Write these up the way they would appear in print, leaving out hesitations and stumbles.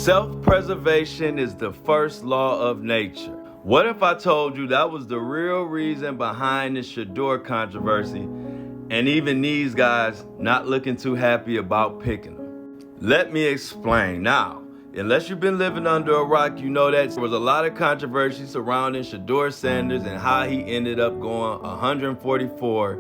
Self-preservation is the first law of nature. What if I told you that was the real reason behind the Sheduer controversy and even these guys not looking too happy about picking him? Let me explain. Now, unless you've been living under a rock, you know that there was a lot of controversy surrounding Sheduer Sanders and how he ended up going 144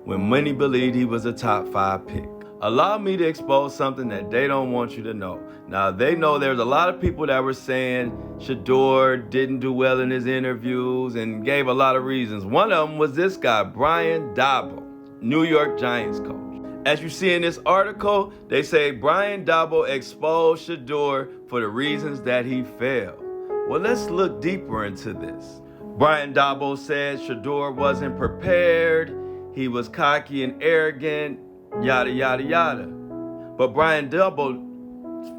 when many believed he was a top 5 pick. Allow me to expose something that they don't want you to know. Now, they know there's a lot of people that were saying Sheduer didn't do well in his interviews and gave a lot of reasons. One of them was this guy, Brian Daboll, New York Giants coach. As you see in this article, they say Brian Daboll exposed Sheduer for the reasons that he failed. Well, let's look deeper into this. Brian Daboll said Sheduer wasn't prepared, he was cocky and arrogant, yada, yada, yada. But Brian Daboll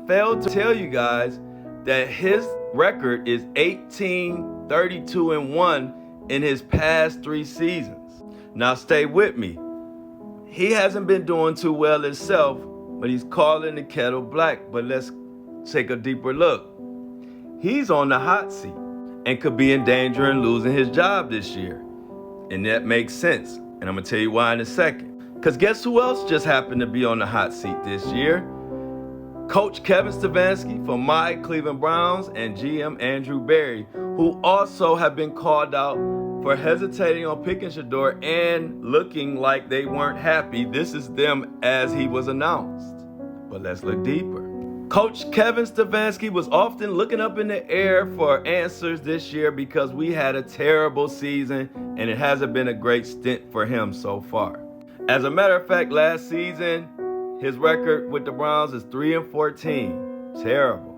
failed to tell you guys that his record is 18-32-1 in his past 3 seasons. Now stay with me. He hasn't been doing too well himself, but he's calling the kettle black. But let's take a deeper look. He's on the hot seat and could be in danger of losing his job this year. And that makes sense. And I'm gonna tell you why in a second. Because guess who else just happened to be on the hot seat this year? Coach Kevin Stefanski for my Cleveland Browns and GM Andrew Berry, who also have been called out for hesitating on picking Sheduer and looking like they weren't happy. This is them as he was announced. But let's look deeper. Coach Kevin Stefanski was often looking up in the air for answers this year because we had a terrible season and it hasn't been a great stint for him so far. As a matter of fact, last season, his record with the Browns is 3-14. Terrible.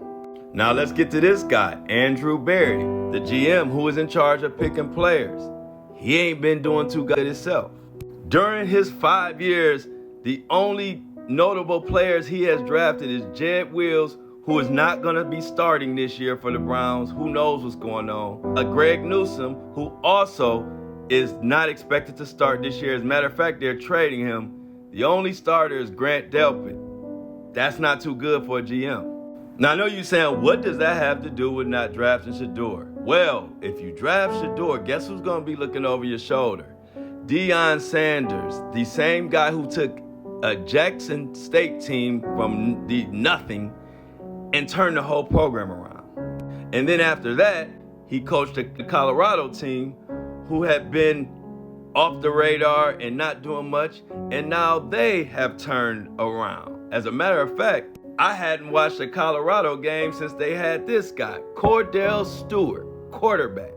Now let's get to this guy, Andrew Berry, the GM who is in charge of picking players. He ain't been doing too good himself. During his 5 years, the only notable players he has drafted is Jed Wills, who is not going to be starting this year for the Browns. Who knows what's going on? A Greg Newsome, who also is not expected to start this year. As a matter of fact, they're trading him. The only starter is Grant Delpit. That's not too good for a GM. Now, I know you're saying, what does that have to do with not drafting Sheduer? Well, if you draft Sheduer, guess who's going to be looking over your shoulder? Sheduer Sanders, the same guy who took a Jackson State team from the nothing and turned the whole program around. And then after that, he coached the Colorado team who had been off the radar and not doing much, and now they have turned around. As a matter of fact, I hadn't watched a Colorado game since they had this guy, Cordell Stewart, quarterback.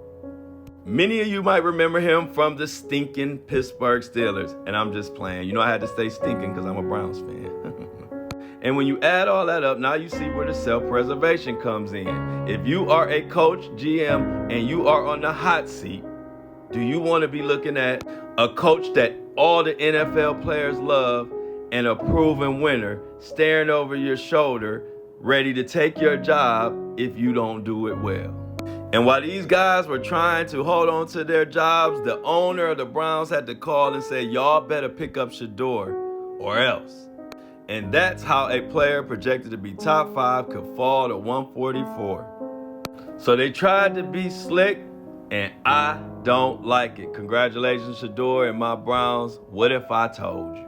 Many of you might remember him from the stinking Pittsburgh Steelers, and I'm just playing. You know I had to stay stinking because I'm a Browns fan. And when you add all that up, now you see where the self-preservation comes in. If you are a coach, GM, and you are on the hot seat, do you want to be looking at a coach that all the NFL players love and a proven winner staring over your shoulder, ready to take your job if you don't do it well? And while these guys were trying to hold on to their jobs, the owner of the Browns had to call and say, y'all better pick up Sheduer or else. And that's how a player projected to be top 5 could fall to 144. So they tried to be slick, and I don't like it. Congratulations, Sheduer and my Browns. What if I told you?